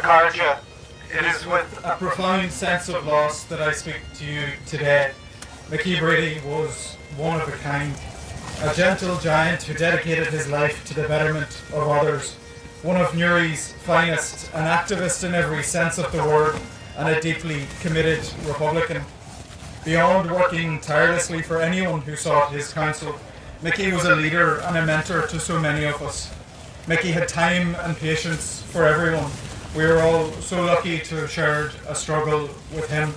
Akarja. It is with a profound sense of loss that I speak to you today. Mickey Brady was one of a kind, a gentle giant who dedicated his life to the betterment of others, one of Newry's finest, an activist in every sense of the word, and a deeply committed Republican. Beyond working tirelessly for anyone who sought his counsel, Mickey was a leader and a mentor to so many of us. Mickey had time and patience for everyone. We were all so lucky to have shared a struggle with him.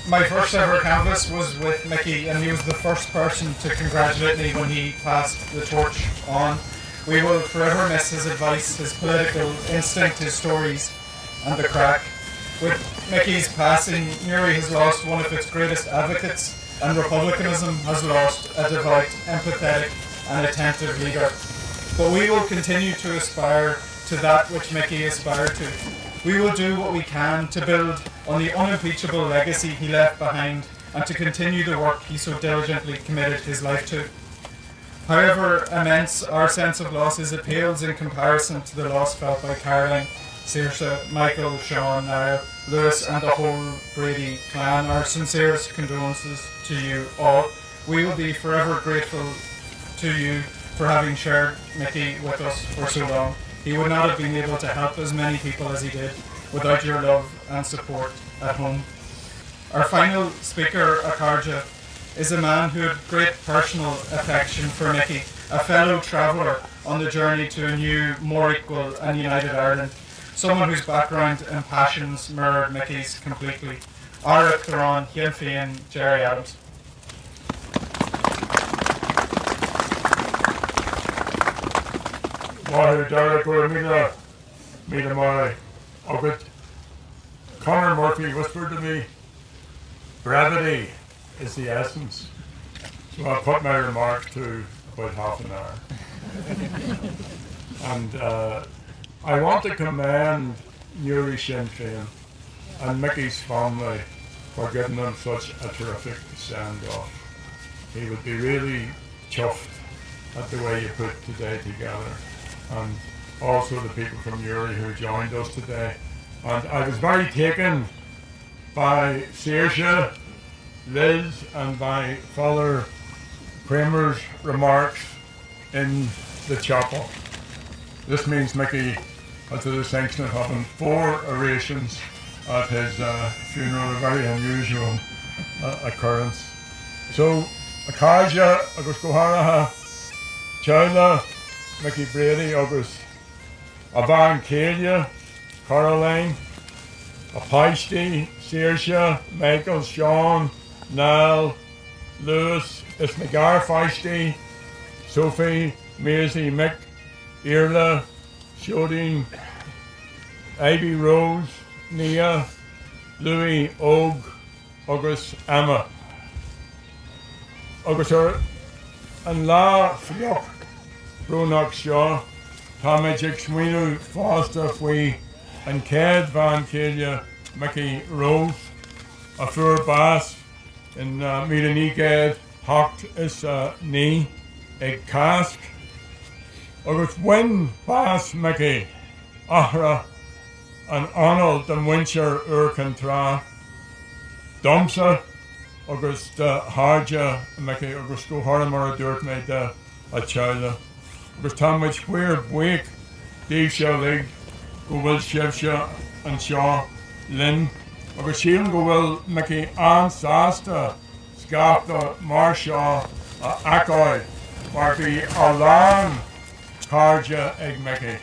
My first ever canvass was with Mickey, and he was the first person to congratulate me when he passed the torch on. We will forever miss his advice, his political instinct, his stories, and the crack. With Mickey's passing, Newry has lost one of its greatest advocates, and republicanism has lost a devout, empathetic, and attentive leader. But we will continue to aspire to that which Mickey aspired to. We will do what we can to build on the unimpeachable legacy he left behind and to continue the work he so diligently committed his life to. However immense our sense of loss is, it pales in comparison to the loss felt by Caroline, Saoirse, Michael, Sean, Niall, Lewis and the whole Brady clan. Our sincerest condolences to you all. We will be forever grateful to you for having shared Mickey with us for so long. He would not have been able to help as many people as he did without your love and support at home. Our final speaker, Akarja, is a man who had great personal affection for Mickey, a fellow traveller on the journey to a new, more equal and united Ireland, someone whose background and passions mirrored Mickey's completely. Ara Theron, Hien Féin, Gerry Adams. Maher Derek or Mila Mari. Ogit. Conor Murphy whispered to me, brevity is the essence. So I put my remarks to about half an hour. And I want to commend Newry Sinn Féin and Mickey's family for giving them such a terrific send-off. He would be really chuffed at the way you put today together. And also the people from Newry who joined us today. And I was very taken by Saoirse, Liz and by Father Kramer's remarks in the chapel. This means Mickey has the distinction of having 4 orations at his funeral, a very unusual occurrence. So, Akarja, agus Goharaha, Chowla, Mickey Brady, agus Avan Kalia, Caroline, Apaishti, Saoirse, Michael, Sean, Niall, Lewis, Isnagar Feisty, Sophie, Maisie, Mick, Irla, Shodin, Ivy Rose, Nia, Louis, Og, agus Emma. Agus an lá fioch Brunach Shaw, Tamajik Swinu, Foster Fui, and Ced Van Kelia, Mickey Rose, a Fur Bass, in Milanigad, Hocht is Knee, Egg Cask, agus Win Bass Mickey, Ahra, and Arnold and Wincher Urcantra, Domsa, agus Harja Mickey, agus go Haramara Dirt made a child. Agus Tamich Weir Buick, Dave Shalig, go Will Shevsha and Shaw Lynn, agus Sheehan go Will Mickey Ann Sasta, Scafta Marshaw, Akoi, Marky Alan, Harja Egg Mickey.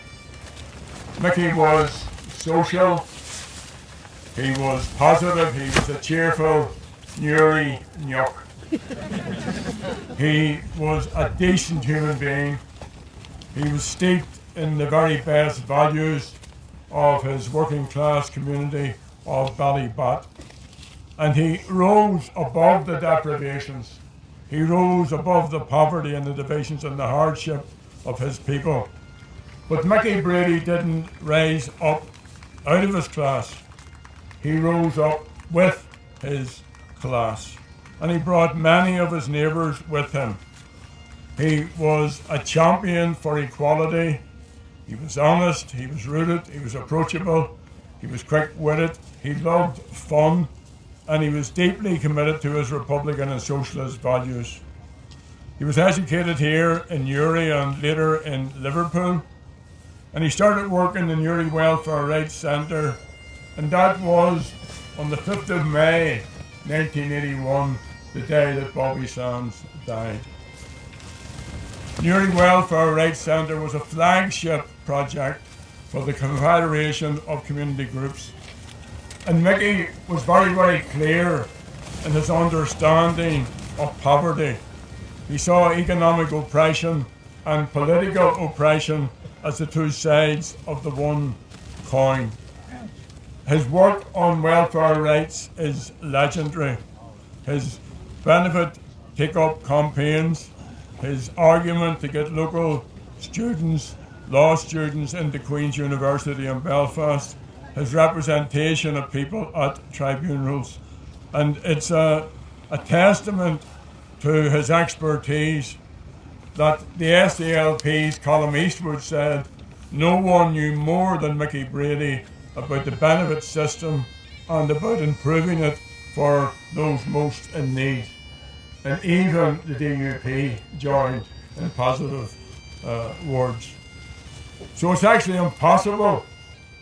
Mickey was social, he was positive, he was a cheerful Newry Nyuk. He was a decent human being. He was steeped in the very best values of his working class community of Ballybat. And he rose above the deprivations. He rose above the poverty and the divisions and the hardship of his people. But Mickey Brady didn't rise up out of his class. He rose up with his class. And he brought many of his neighbours with him. He was a champion for equality. He was honest, he was rooted, he was approachable, he was quick-witted, he loved fun, and he was deeply committed to his Republican and socialist values. He was educated here in Newry and later in Liverpool, and he started working in Newry Welfare Rights Centre, and that was on the 5th of May 1981, the day that Bobby Sands died. Newry Welfare Rights Centre was a flagship project for the Confederation of Community Groups, and Mickey was very, very clear in his understanding of poverty. He saw economic oppression and political oppression as the two sides of the one coin. His work on welfare rights is legendary. His benefit take-up campaigns, his argument to get local students, law students into Queen's University in Belfast, his representation of people at tribunals, and it's a testament to his expertise that the SDLP's Colm Eastwood said no one knew more than Mickey Brady about the benefit system and about improving it for those most in need. And even the DUP joined in positive words. So it's actually impossible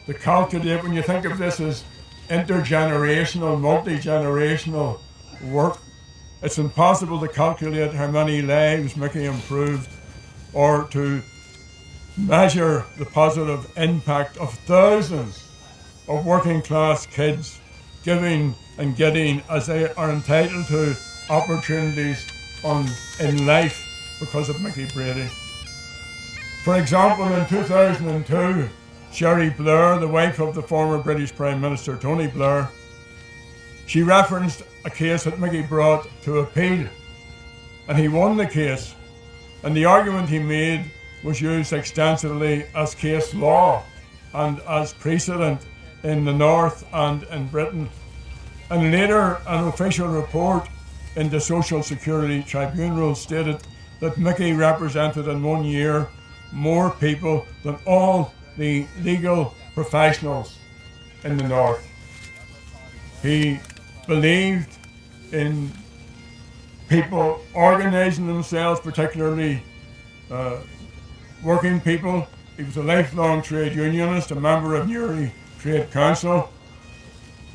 to calculate, when you think of this as intergenerational, multi-generational work, it's impossible to calculate how many lives Mickey improved or to measure the positive impact of thousands of working class kids giving and getting, as they are entitled to, opportunities in life because of Mickey Brady. For example, in 2002, Sherry Blair, the wife of the former British Prime Minister Tony Blair, she referenced a case that Mickey brought to appeal, and he won the case, and the argument he made was used extensively as case law and as precedent in the North and in Britain. And later, an official report in the Social Security Tribunal stated that Mickey represented in 1 year more people than all the legal professionals in the North. He believed in people organising themselves, particularly working people. He was a lifelong trade unionist, a member of Newry Trade Council.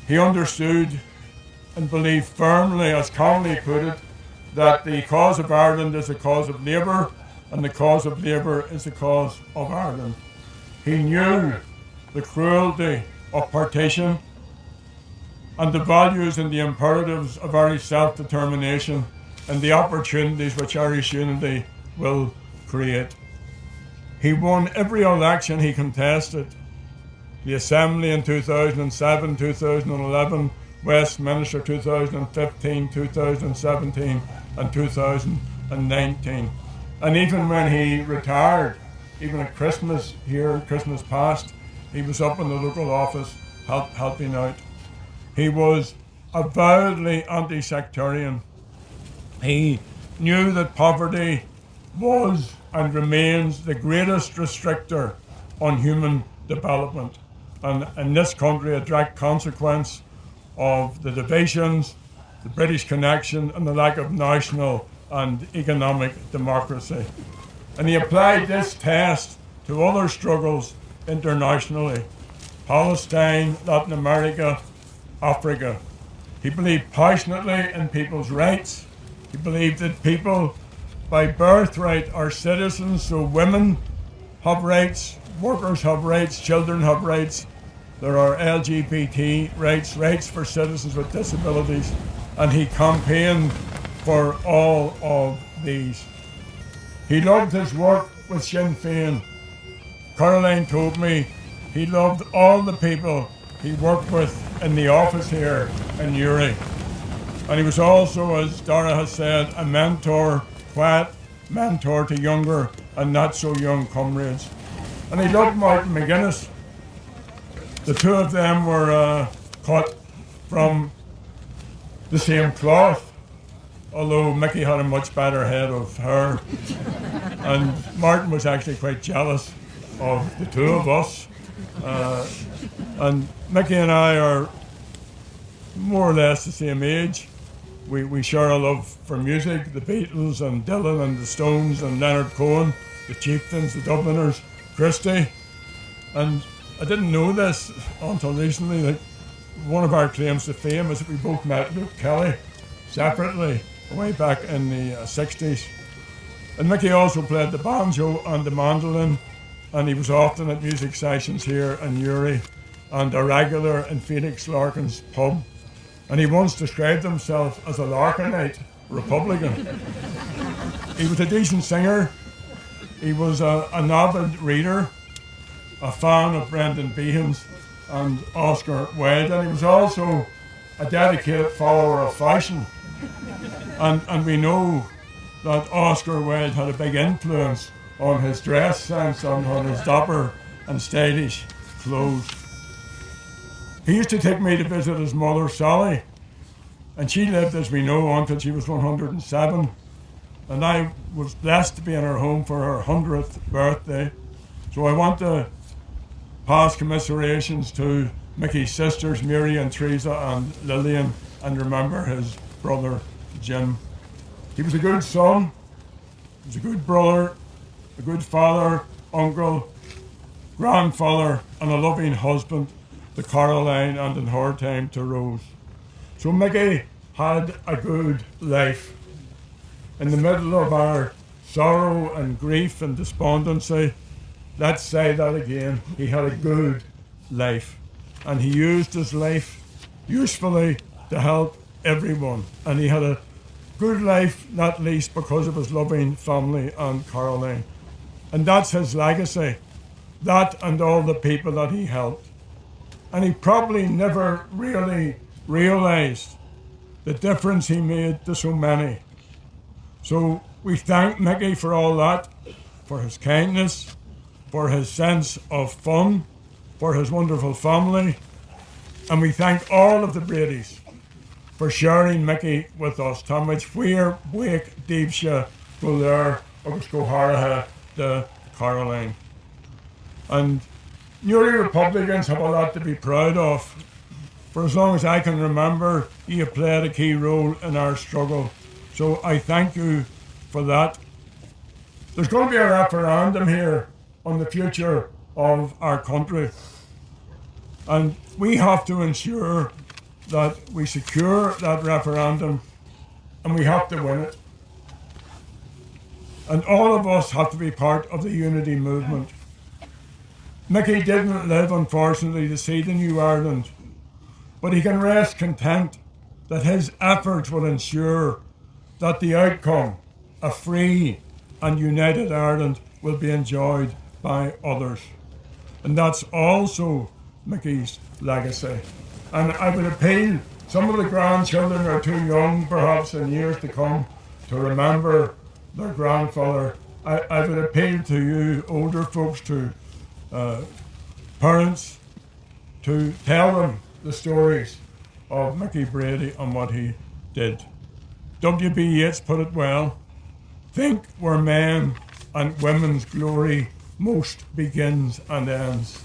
He understood and believed firmly, as Connolly put it, that the cause of Ireland is the cause of labour, and the cause of labour is the cause of Ireland. He knew the cruelty of partition and the values and the imperatives of Irish self-determination and the opportunities which Irish unity will create. He won every election he contested: the Assembly in 2007, 2011, Westminster 2015, 2017 and 2019. And even when he retired, even at Christmas here, Christmas past, he was up in the local office helping out. He was avowedly anti-sectarian. He knew that poverty was and remains the greatest restrictor on human development, and in this country a direct consequence of the divisions, the British connection and the lack of national and economic democracy. And he applied this test to other struggles internationally: Palestine, Latin America, Africa. He believed passionately in people's rights. He believed that people by birthright are citizens, so women have rights, workers have rights, children have rights. There are LGBT rights, rights for citizens with disabilities, and he campaigned for all of these. He loved his work with Sinn Féin. Caroline told me he loved all the people he worked with in the office here in Newry. And he was also, as Dara has said, a mentor, quiet mentor to younger and not so young comrades. And he loved Martin McGuinness. The two of them were cut from the same cloth, although Mickey had a much better head of hair. And Martin was actually quite jealous of the two of us. And Mickey and I are more or less the same age. We share a love for music, the Beatles and Dylan and the Stones and Leonard Cohen, the Chieftains, the Dubliners, Christie. And I didn't know this until recently, that one of our claims to fame is that we both met Luke Kelly separately way back in the 60s. And Mickey also played the banjo and the mandolin, and he was often at music sessions here in Newry and a regular in Felix Larkin's pub. And he once described himself as a Larkinite Republican. He was a decent singer. He was an avid reader, a fan of Brendan Behan's and Oscar Wilde, and he was also a dedicated follower of fashion. And we know that Oscar Wilde had a big influence on his dress sense and on his dapper and stylish clothes. He used to take me to visit his mother, Sally, and she lived, as we know, until she was 107. And I was blessed to be in her home for her 100th birthday. So I want to pass commiserations to Mickey's sisters, Mary and Teresa and Lillian, and remember his brother, Jim. He was a good son, he was a good brother, a good father, uncle, grandfather, and a loving husband to Caroline, and in her time to Rose. So Mickey had a good life. In the middle of our sorrow and grief and despondency, let's say that again, he had a good life. And he used his life usefully to help everyone. And he had a good life, not least because of his loving family and Caroline. And that's his legacy, that and all the people that he helped. And he probably never really realised the difference he made to so many. So we thank Mickey for all that, for his kindness, for his sense of fun, for his wonderful family, and we thank all of the Bradys for sharing Mickey with us. Tá muid fuir buic díobse go leir agus go háirithe de Caroline. And Newry Republicans have a lot to be proud of. For as long as I can remember, you have played a key role in our struggle. So I thank you for that. There's going to be a referendum here on the future of our country. And we have to ensure that we secure that referendum, and we have to win it. And all of us have to be part of the unity movement. Mickey didn't live, unfortunately, to see the new Ireland, but he can rest content that his efforts will ensure that the outcome, a free and united Ireland, will be enjoyed by others. And that's also Mickey's legacy. And I would appeal, some of the grandchildren are too young perhaps in years to come to remember their grandfather. I would appeal to you older folks, to parents, to tell them the stories of Mickey Brady and what he did. W.B. Yeats put it well: think where men and women's glory most begins and ends,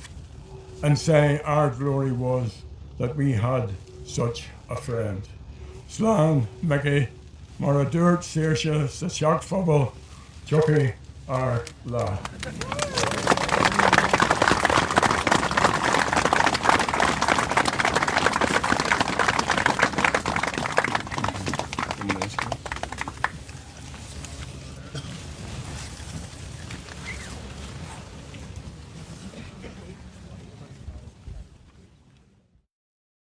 and say our glory was that we had such a friend. Slán Mickey, mar a dúirt saoirse sa seacht phobal, Chucky ar lá.